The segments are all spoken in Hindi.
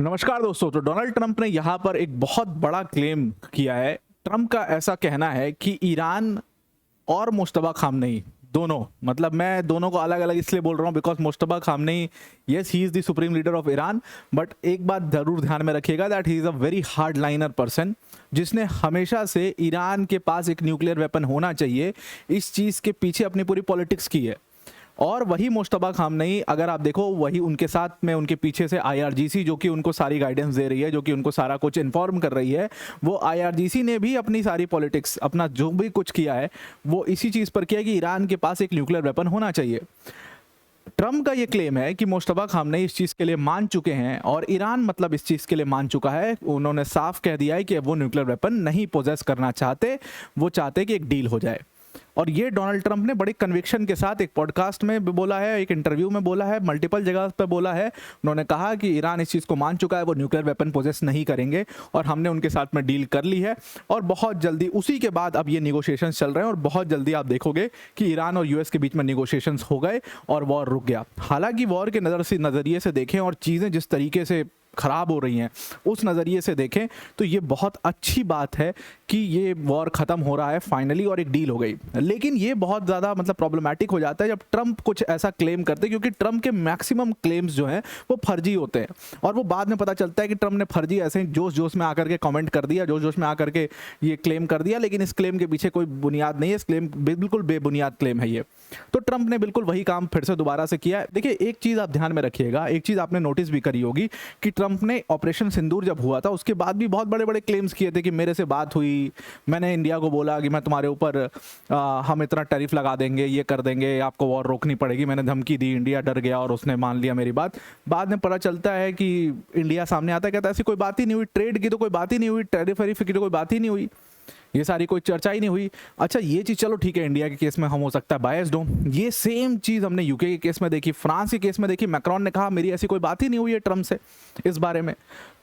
नमस्कार दोस्तों। तो डोनाल्ड ट्रंप ने यहाँ पर एक बहुत बड़ा क्लेम किया है। ट्रंप का ऐसा कहना है कि ईरान और मुश्तबा खामनेई दोनों, मतलब मैं दोनों को अलग अलग इसलिए बोल रहा हूँ because Mushtaba Khamenei, yes he is the supreme leader of Iran, but एक बात जरूर ध्यान में रखिएगा that he is a very hard liner person, जिसने हमेशा से ईरान के पास एक न्यूक्लियर वेपन होना चाहिए इस चीज़ के पीछे अपनी पूरी पॉलिटिक्स की है। और वही मुश्तबा खामनेई, अगर आप देखो, वही उनके साथ में उनके पीछे से आईआरजीसी जो कि उनको सारी गाइडेंस दे रही है, जो कि उनको सारा कुछ इन्फॉर्म कर रही है, वो आईआरजीसी ने भी अपनी सारी पॉलिटिक्स, अपना जो भी कुछ किया है वो इसी चीज़ पर किया है कि ईरान के पास एक न्यूक्लियर वेपन होना चाहिए। ट्रंप का ये क्लेम है कि मुश्तबा खामनेई इस चीज़ के लिए मान चुके हैं और ईरान मतलब इस चीज़ के लिए मान चुका है। उन्होंने साफ कह दिया है कि वो न्यूक्लियर वेपन नहीं पोजेस करना चाहते, वो चाहते कि एक डील हो जाए। और ये डोनाल्ड ट्रंप ने बड़ी कन्विक्शन के साथ एक पॉडकास्ट में बोला है, एक इंटरव्यू में बोला है, मल्टीपल जगह पर बोला है। उन्होंने कहा कि ईरान इस चीज़ को मान चुका है, वो न्यूक्लियर वेपन पोजेस नहीं करेंगे और हमने उनके साथ में डील कर ली है। और बहुत जल्दी उसी के बाद अब ये निगोशिएशंस चल रहे हैं और बहुत जल्दी आप देखोगे कि ईरान और यूएस के बीच में निगोशिएशंस हो गए और वॉर रुक गया। हालांकि वॉर के नज़रिए से देखें और चीज़ें जिस तरीके से ख़राब हो रही हैं उस नज़रिए से देखें तो ये बहुत अच्छी बात है कि ये वॉर ख़त्म हो रहा है फाइनली और एक डील हो गई। लेकिन ये बहुत ज़्यादा मतलब प्रॉब्लमैटिक हो जाता है जब ट्रंप कुछ ऐसा क्लेम करते हैं, क्योंकि ट्रंप के मैक्सिमम क्लेम्स जो हैं वो फर्जी होते हैं और वो बाद में पता चलता है कि ट्रंप ने फर्जी ऐसे ही जोश जोश में आकर के कमेंट कर दिया, जोश जोश में आकर के ये क्लेम कर दिया, लेकिन इस क्लेम के पीछे कोई बुनियाद नहीं है। इस क्लेम बिल्कुल बेबुनियाद क्लेम है ये। तो ट्रंप ने बिल्कुल वही काम फिर से दोबारा से किया है। देखिए, एक चीज़ आप ध्यान में रखिएगा, एक चीज़ आपने नोटिस भी करी होगी कि ट्रंप ने ऑपरेशन सिंदूर जब हुआ था उसके बाद भी बहुत बड़े बड़े क्लेम्स किए थे कि मेरे से बात हुई, मैंने इंडिया को बोला कि मैं तुम्हारे ऊपर हम इतना टैरिफ लगा देंगे, ये कर देंगे, आपको वॉर रोकनी पड़ेगी, मैंने धमकी दी, इंडिया डर गया और उसने मान लिया मेरी बात। बाद में पता चलता है कि इंडिया सामने आता है, कहता है ऐसी कोई बात ही नहीं हुई, ट्रेड की तो कोई बात ही नहीं हुई, टैरिफ वैरिफ की तो कोई बात ही नहीं हुई, ये सारी कोई चर्चा ही नहीं हुई। अच्छा, ये चीज़ चलो ठीक है, इंडिया के केस में हम हो सकता है बायस्ड हो, ये सेम चीज़ हमने यूके के केस में देखी, फ्रांस के केस में देखी। मैक्रॉन ने कहा मेरी ऐसी कोई बात ही नहीं हुई है ट्रंप से इस बारे में।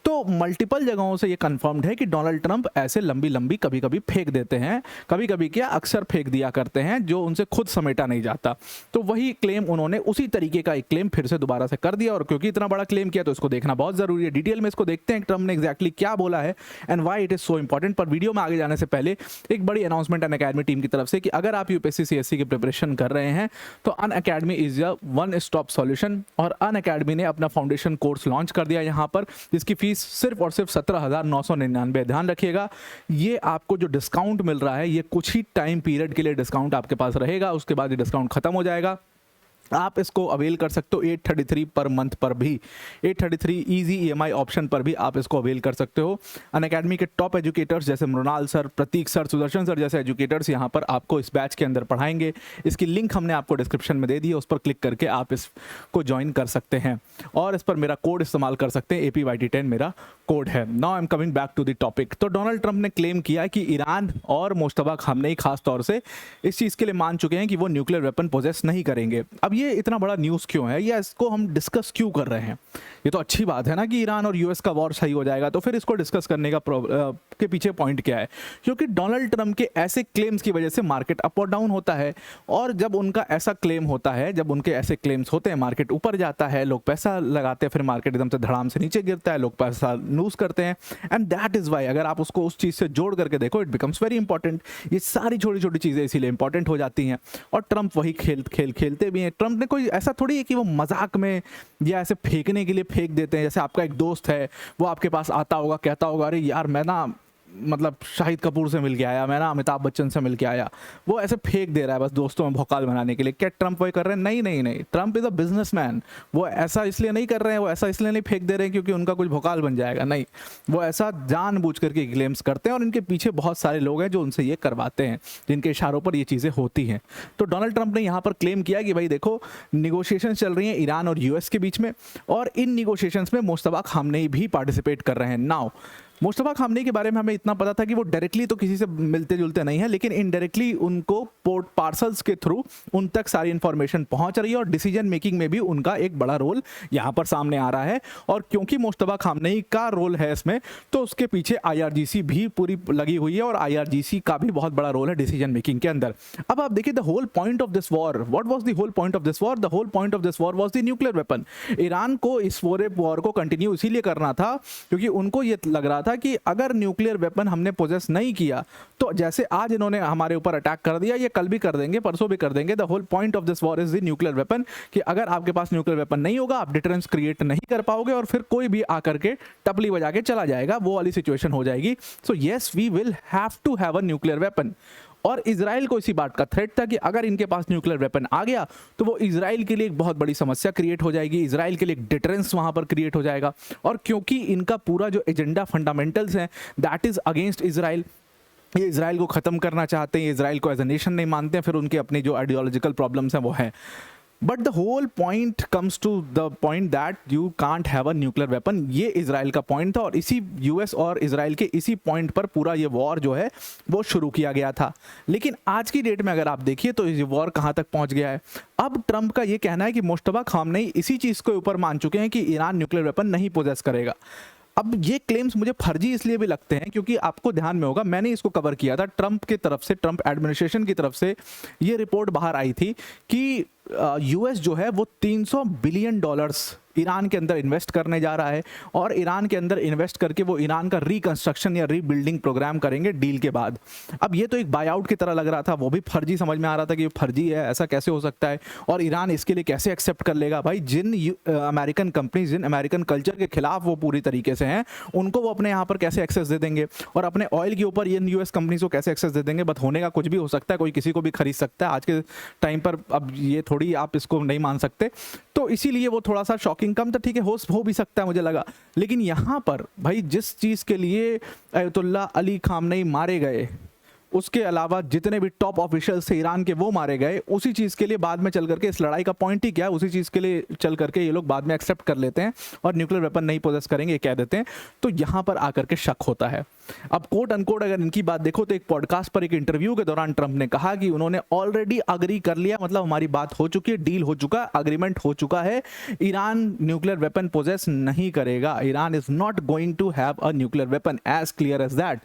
तो मल्टीपल जगहों से ये कंफर्म्ड है कि डोनाल्ड ट्रंप ऐसे लंबी लंबी कभी कभी फेंक देते हैं, कभी कभी क्या अक्सर फेंक दिया करते हैं जो उनसे खुद समेटा नहीं जाता। तो वही क्लेम उन्होंने उसी तरीके का एक क्लेम फिर से दोबारा से कर दिया और क्योंकि इतना बड़ा क्लेम किया तो इसको देखना बहुत जरूरी है। डिटेल में इसको देखते हैं ट्रंप ने एग्जैक्टली क्या बोला है and why it is so important. पर वीडियो में आगे जाने से पहले एक बड़ी अनाउंसमेंट अनअकैडमी टीम की तरफ से कि अगर आप यूपीएससी सीएससी की प्रिपरेशन कर रहे हैं तो Unacademy is a one stop solution. और अनअकैडमी ने अपना फाउंडेशन कोर्स लॉन्च कर दिया यहाँ पर, जिसकी फीस सिर्फ और सिर्फ 17,999। ध्यान रखिएगा, ये आपको जो डिस्काउंट मिल रहा है ये कुछ ही टाइम पीरियड के लिए डिस्काउंट आपके पास रहेगा, उसके बाद ये डिस्काउंट खत्म हो जाएगा। आप इसको अवेल कर सकते हो 833 पर मंथ पर भी, 833 इजी ईएमआई ऑप्शन पर भी आप इसको अवेल कर सकते हो। अनअकैडमी के टॉप एजुकेटर्स जैसे मृणाल सर, प्रतीक सर, सुदर्शन सर जैसे एजुकेटर्स यहाँ पर आपको इस बैच के अंदर पढ़ाएंगे। इसकी लिंक हमने आपको डिस्क्रिप्शन में दे दी है, उस पर क्लिक करके आप इसको ज्वाइन कर सकते हैं और इस पर मेरा कोड इस्तेमाल कर सकते हैं, APYT10 मेरा कोड है। Now I am coming back to the topic. तो डोनाल्ड ट्रंप ने क्लेम किया कि ईरान और मुश्तबा खामनेई खास तौर से इस चीज़ के लिए मान चुके हैं कि वो न्यूक्लियर वेपन पोजेस नहीं करेंगे। अब ये इतना बड़ा न्यूज़ क्यों है या इसको हम डिस्कस क्यों कर रहे हैं? ये तो अच्छी बात है ना कि ईरान और यूएस का वॉर सही हो जाएगा, तो फिर इसको डिस्कस करने का के पीछे पॉइंट क्या है? क्योंकि डोनाल्ड ट्रंप के ऐसे क्लेम्स की वजह से मार्केट अप और डाउन होता है और जब उनका ऐसा क्लेम होता है, जब उनके ऐसे क्लेम्स होते हैं, मार्केट ऊपर जाता है, लोग पैसा लगाते हैं, फिर मार्केट एकदम से धड़ाम से नीचे गिरता है, लोग पैसा लूज करते हैं। एंड दैट इज वाई, अगर आप उसको उस चीज़ से जोड़ करके देखो, इट बिकम्स वेरी इंपॉर्टेंट। ये सारी छोटी छोटी चीज़ें इसीलिए इंपॉर्टेंट हो जाती हैं और ट्रंप वही खेलते भी हैं। ट्रंप ने कोई ऐसा थोड़ी है कि वो मजाक में या ऐसे फेंकने के लिए फेंक देते हैं। जैसे आपका एक दोस्त है, वो आपके पास आता होगा, कहता होगा अरे यार मैं ना मतलब शाहिद कपूर से मिल के आया, मैं ना अमिताभ बच्चन से मिल के आया, वो ऐसे फेंक दे रहा है बस दोस्तों में भौकाल बनाने के लिए। क्या ट्रंप वही कर रहे हैं? नहीं नहीं नहीं, ट्रंप इज अ बिजनेसमैन। वो ऐसा इसलिए नहीं कर रहे हैं, वो ऐसा इसलिए नहीं फेंक दे रहे हैं क्योंकि उनका कुछ भौकाल बन जाएगा, नहीं, वो ऐसा जानबूझ करके क्लेम्स करते हैं और इनके पीछे बहुत सारे लोग हैं जो उनसे ये करवाते हैं, जिनके इशारों पर ये चीज़ें होती हैं। तो डोनाल्ड ट्रंप ने यहाँ पर क्लेम किया कि भाई देखो, निगोशिएशन चल रही हैं ईरान और यूएस के बीच में और इन निगोशिएशंस में मुश्तबा खामनेई भी पार्टिसिपेट कर रहे हैं। नाउ मुस्तफा खामनेई के बारे में हमें इतना पता था कि वो डायरेक्टली तो किसी से मिलते जुलते नहीं है, लेकिन इनडायरेक्टली उनको पोर्ट पार्सल्स के थ्रू उन तक सारी इंफॉर्मेशन पहुंच रही है और डिसीजन मेकिंग में भी उनका एक बड़ा रोल यहां पर सामने आ रहा है। और क्योंकि मुस्तफा खामनेई का रोल है इसमें, तो उसके पीछे आईआरजीसी भी पूरी लगी हुई है और आईआरजीसी का भी बहुत बड़ा रोल है डिसीजन मेकिंग के अंदर। अब आप देखिए the whole point of this war, what was the whole point of this war? The whole point of this war was the nuclear weapon. Iran को इस पूरे वॉर को कंटिन्यू इसीलिए करना था क्योंकि उनको ये लग रहा था कि अगर न्यूक्लियर वेपन हमने पोजेस नहीं किया तो जैसे आज इन्होंने हमारे ऊपर अटैक कर दिया, ये कल भी कर देंगे, परसों भी कर देंगे। The whole point of this war is the nuclear weapon, कि अगर आपके पास न्यूक्लियर वेपन नहीं होगा आप डिटरेंस क्रिएट नहीं कर पाओगे और फिर कोई भी आकर के टपली बजा के चला जाएगा, वो वाली सिचुएशन हो जाएगी। So yes, we will have to have a nuclear weapon. और इजराइल को इसी बात का थ्रेट था कि अगर इनके पास न्यूक्लियर वेपन आ गया तो वो इजराइल के लिए एक बहुत बड़ी समस्या क्रिएट हो जाएगी, इजराइल के लिए एक डिटरेंस वहां पर क्रिएट हो जाएगा। और क्योंकि इनका पूरा जो एजेंडा फंडामेंटल्स हैं दैट इज अगेंस्ट इजराइल, ये इजराइल को ख़त्म करना चाहते हैं, इजराइल को एज अ नेशन नहीं मानते हैं, फिर उनकी अपनी जो आइडियोलॉजिकल प्रॉब्लम्स हैं वो है। But the whole point comes to the point that you can't have a nuclear weapon. ये इजराइल का पॉइंट था और इसी यूएस और इजराइल के इसी पॉइंट पर पूरा ये वॉर जो है वो शुरू किया गया था। लेकिन आज की डेट में अगर आप देखिए तो ये वॉर कहाँ तक पहुँच गया है। अब ट्रंप का ये कहना है कि मुस्तफा खामनेई इसी चीज़ के ऊपर मान चुके हैं कि ईरान न्यूक्लियर वेपन नहीं पोजेस करेगा। अब ये क्लेम्स मुझे फर्जी इसलिए भी लगते हैं क्योंकि आपको ध्यान में होगा, मैंने इसको कवर किया था, ट्रंप की तरफ से, ट्रंप एडमिनिस्ट्रेशन की तरफ से ये रिपोर्ट बाहर आई थी कि यूएस जो है वो $300 बिलियन ईरान के अंदर इन्वेस्ट करने जा रहा है और ईरान के अंदर इन्वेस्ट करके वो ईरान का रिकंस्ट्रक्शन या रीबिल्डिंग प्रोग्राम करेंगे डील के बाद। अब ये तो एक बाय आउट की तरह लग रहा था, वो भी फर्जी समझ में आ रहा था कि ये फर्जी है, ऐसा कैसे हो सकता है और ईरान इसके लिए कैसे एक्सेप्ट कर लेगा। भाई जिन अमेरिकन कंपनीज, जिन अमेरिकन कल्चर के खिलाफ वो पूरी तरीके से हैं, उनको वो अपने यहाँ पर कैसे एक्सेस दे देंगे और अपने ऑयल के ऊपर इन यूएस कंपनीज को कैसे एक्सेस दे देंगे। बट होने का कुछ भी हो सकता है, कोई किसी को भी खरीद सकता है आज के टाइम पर। अब ये थोड़ी आप इसको नहीं मान सकते, तो इसीलिए वो थोड़ा सा शॉकिंग कम था। ठीक है, हो भी सकता है मुझे लगा, लेकिन यहाँ पर भाई जिस चीज़ के लिए अयतुल्ला अली खामनेई मारे गए, उसके अलावा जितने भी टॉप ऑफिशियल्स थे ईरान के वो मारे गए, उसी चीज़ के लिए बाद में चल करके इस लड़ाई का पॉइंट ही क्या है, उसी चीज़ के लिए चल करके ये लोग बाद में एक्सेप्ट कर लेते हैं और न्यूक्लियर वेपन नहीं पोजेस करेंगे कह देते हैं। तो यहाँ पर आकर के शक होता है। अब कोट अनकोट अगर इनकी बात देखो तो एक पॉडकास्ट पर एक इंटरव्यू के दौरान ट्रंप ने कहा कि उन्होंने ऑलरेडी अग्री कर लिया, मतलब हमारी बात हो चुकी है, डील हो चुका, अग्रीमेंट हो चुका है, ईरान न्यूक्लियर वेपन पोजेस नहीं करेगा, Iran is not going to have a nuclear weapon, as clear as that.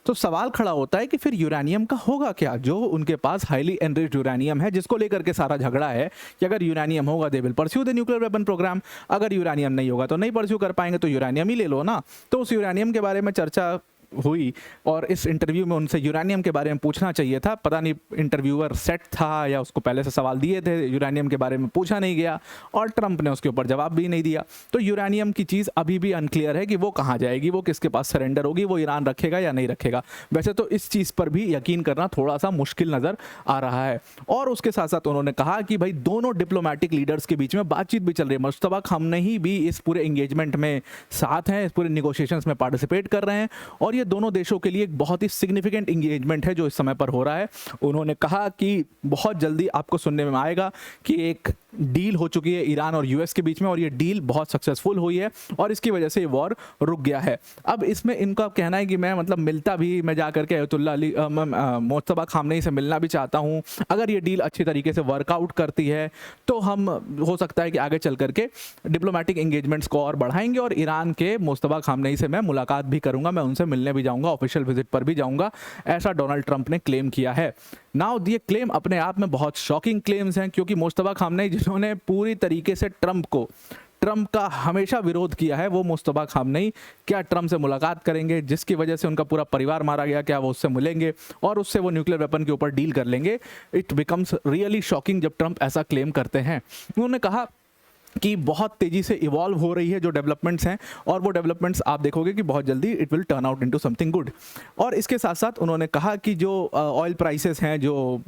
तो सवाल खड़ा होता है कि फिर यूरेनियम का होगा क्या, जो उनके पास हाईली एनरिच्ड यूरेनियम है, जिसको लेकर के सारा झगड़ा है कि अगर यूरेनियम होगा they will pursue the nuclear weapon programme, अगर यूरेनियम नहीं होगा तो नहीं परस्यू कर पाएंगे, तो यूरेनियम ही ले लो ना। तो उस यूरेनियम के बारे में चर्चा हुई और इस इंटरव्यू में उनसे यूरेनियम के बारे में पूछना चाहिए था, पता नहीं इंटरव्यूअर सेट था या उसको पहले से सवाल दिए थे, यूरेनियम के बारे में पूछा नहीं गया और ट्रंप ने उसके ऊपर जवाब भी नहीं दिया। तो यूरेनियम की चीज़ अभी भी अनक्लियर है कि वो कहाँ जाएगी, वो किसके पास सरेंडर होगी, वो ईरान रखेगा या नहीं रखेगा। वैसे तो इस चीज़ पर भी यकीन करना थोड़ा सा मुश्किल नज़र आ रहा है। और उसके साथ साथ उन्होंने कहा कि भाई दोनों डिप्लोमेटिक लीडर्स के बीच में बातचीत भी चल रही है, मुस्तफा खामनेई भी इस पूरे एंगेजमेंट में साथ हैं, इस पूरे निगोशिएशंस में पार्टिसिपेट कर रहे हैं और ये दोनों देशों के लिए एक बहुत ही सिग्निफिकेंट एंगेजमेंट है जो इस समय पर हो रहा है। उन्होंने कहा कि बहुत जल्दी आपको सुनने में आएगा कि एक डील हो चुकी है ईरान और यूएस के बीच में और ये डील बहुत सक्सेसफुल हुई है और इसकी वजह से ये वॉर रुक गया है। अब इसमें इनका कहना है कि मैं मतलब मिलता भी, मैं जा करके अयतुल्ला अली मुस्तफा खामनेई से मिलना भी चाहता हूँ, अगर ये डील अच्छी तरीके से वर्कआउट करती है तो हम हो सकता है कि आगे चल करके डिप्लोमेटिक एंगेजमेंट्स को और बढ़ाएंगे और ईरान के मुस्तफा खामनेई से मैं मुलाकात भी करूंगा, मैं उनसे मिलने भी जाऊंगा, ऑफिशियल विजिट पर भी जाऊंगा, ऐसा डोनाल्ड ट्रंप ने क्लेम किया है। नाउ ये क्लेम अपने आप में बहुत शॉकिंग क्लेम्स हैं क्योंकि मुस्तफा खामनेई जिन्होंने पूरी तरीके से ट्रंप का हमेशा विरोध किया है, वो मुस्तफा खामनेई क्या ट्रंप से मुलाकात करेंगे, जिसकी वजह से उनका पूरा परिवार मारा गया, क्या वो उससे मिलेंगे और उससे वो न्यूक्लियर वेपन के ऊपर डील कर लेंगे? इट बिकम्स रियली शॉकिंग जब ट्रंप ऐसा क्लेम करते हैं। उन्होंने कहा कि बहुत तेज़ी से इवॉल्व हो रही है जो डेवलपमेंट्स हैं और वो डेवलपमेंट्स आप देखोगे कि बहुत जल्दी it will turn out into something good. और इसके साथ साथ उन्होंने कहा कि जो ऑयल प्राइसेस हैं, जो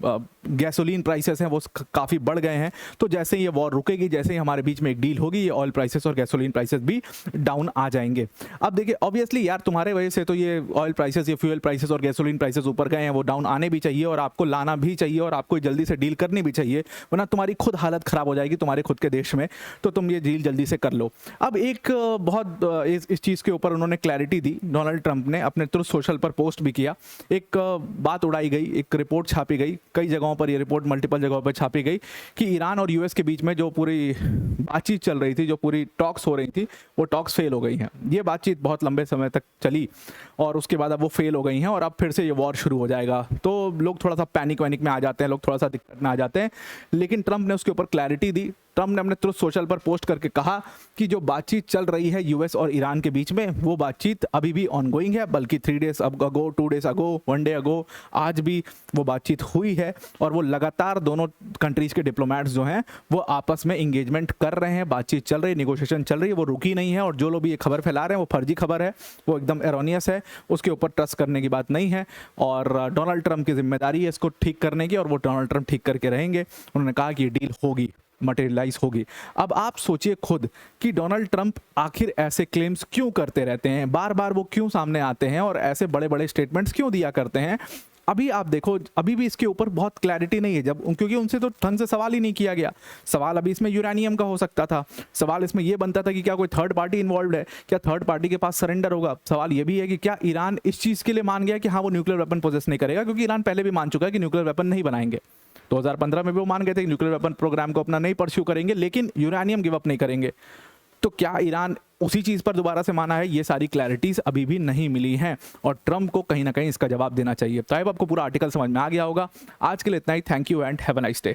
गैसोलीन प्राइसेस हैं वो काफ़ी बढ़ गए हैं। तो जैसे ही ये वॉर रुकेगी, जैसे ही हमारे बीच में एक डील होगी, ये ऑयल प्राइसेस और गैसोलीन प्राइसेस भी डाउन आ जाएंगे। अब देखिए ऑब्वियसली यार तुम्हारे वजह से तो ये ऑयल प्राइसेस, ये फ्यूल प्राइसेस और गैसोलीन प्राइसेस ऊपर गए हैं, वो डाउन आने भी चाहिए और आपको लाना भी चाहिए और आपको जल्दी से डील करनी भी चाहिए, वरना तुम्हारी खुद हालत ख़राब हो जाएगी तुम्हारे खुद के देश में। तो तुम ये डील जल्दी से कर लो। अब एक बहुत इस चीज़ के ऊपर उन्होंने क्लैरिटी दी, डोनाल्ड ट्रंप ने अपने ट्रुथ सोशल पर पोस्ट भी किया। एक बात उड़ाई गई, एक रिपोर्ट छापी गई, कई जगहों पर ये रिपोर्ट मल्टीपल जगहों पर छापी गई कि ईरान और यूएस के बीच में जो पूरी बातचीत चल रही थी, जो पूरी टॉक्स हो रही थी, वो टॉक्स फेल हो गई हैं। ये बातचीत बहुत लंबे समय तक चली और उसके बाद अब वो फेल हो गई हैं और अब फिर से ये वॉर शुरू हो जाएगा। तो लोग थोड़ा सा पैनिक वैनिक में आ जाते हैं, लोग थोड़ा सा दिक्कत में आ जाते हैं। लेकिन ट्रंप ने उसके ऊपर क्लैरिटी दी। ट्रंप ने अपने ट्रुथ सोशल पर पोस्ट करके कहा कि जो बातचीत चल रही है यूएस और ईरान के बीच में, वो बातचीत अभी भी ऑनगोइंग है, बल्कि 3 days ago, 2 days ago, 1 day ago आज भी वो बातचीत हुई है और वो लगातार दोनों कंट्रीज के डिप्लोमेट्स जो हैं वो आपस में इंगेजमेंट कर रहे हैं, बातचीत चल रही है, निगोशिएशन चल रही है, वो रुकी नहीं है। और जो लोग भी ये खबर फैला रहे हैं वो फर्जी खबर है, वो एकदम एरोनियस है, उसके ऊपर ट्रस्ट करने की बात नहीं है। और डोनाल्ड ट्रंप की जिम्मेदारी है इसको ठीक करने की और वो डोनाल्ड ट्रंप ठीक करके रहेंगे। उन्होंने कहा कि ये डील होगी, मटेरियलाइज होगी। अब आप सोचिए खुद कि डोनाल्ड ट्रंप आखिर ऐसे क्लेम्स क्यों करते रहते हैं, बार बार वो क्यों सामने आते हैं और ऐसे बड़े बड़े स्टेटमेंट्स क्यों दिया करते हैं। अभी आप देखो, अभी भी इसके ऊपर बहुत क्लैरिटी नहीं है, जब क्योंकि उनसे तो ढंग से सवाल ही नहीं किया गया। सवाल अभी इसमें यूरेनियम का हो सकता था, सवाल इसमें यह बनता था कि क्या कोई थर्ड पार्टी इन्वॉल्व है, क्या थर्ड पार्टी के पास सरेंडर होगा। सवाल यह भी है कि क्या ईरान इस चीज़ के लिए मान गया कि हाँ वो न्यूक्लियर वेपन पोजेस नहीं करेगा, क्योंकि ईरान पहले भी मान चुका है कि न्यूक्लियर वेपन नहीं बनाएंगे। 2015 में भी वो मान गए थे कि न्यूक्लियर वेपन प्रोग्राम को अपना नहीं परस्यू करेंगे, लेकिन यूरेनियम गिव अप नहीं करेंगे। तो क्या ईरान उसी चीज़ पर दोबारा से माना है? ये सारी क्लैरिटीज अभी भी नहीं मिली हैं और ट्रंप को कहीं ना कहीं इसका जवाब देना चाहिए। तो आपको पूरा आर्टिकल समझ में आ गया होगा। आज के लिए इतना ही। Thank you and have a nice day.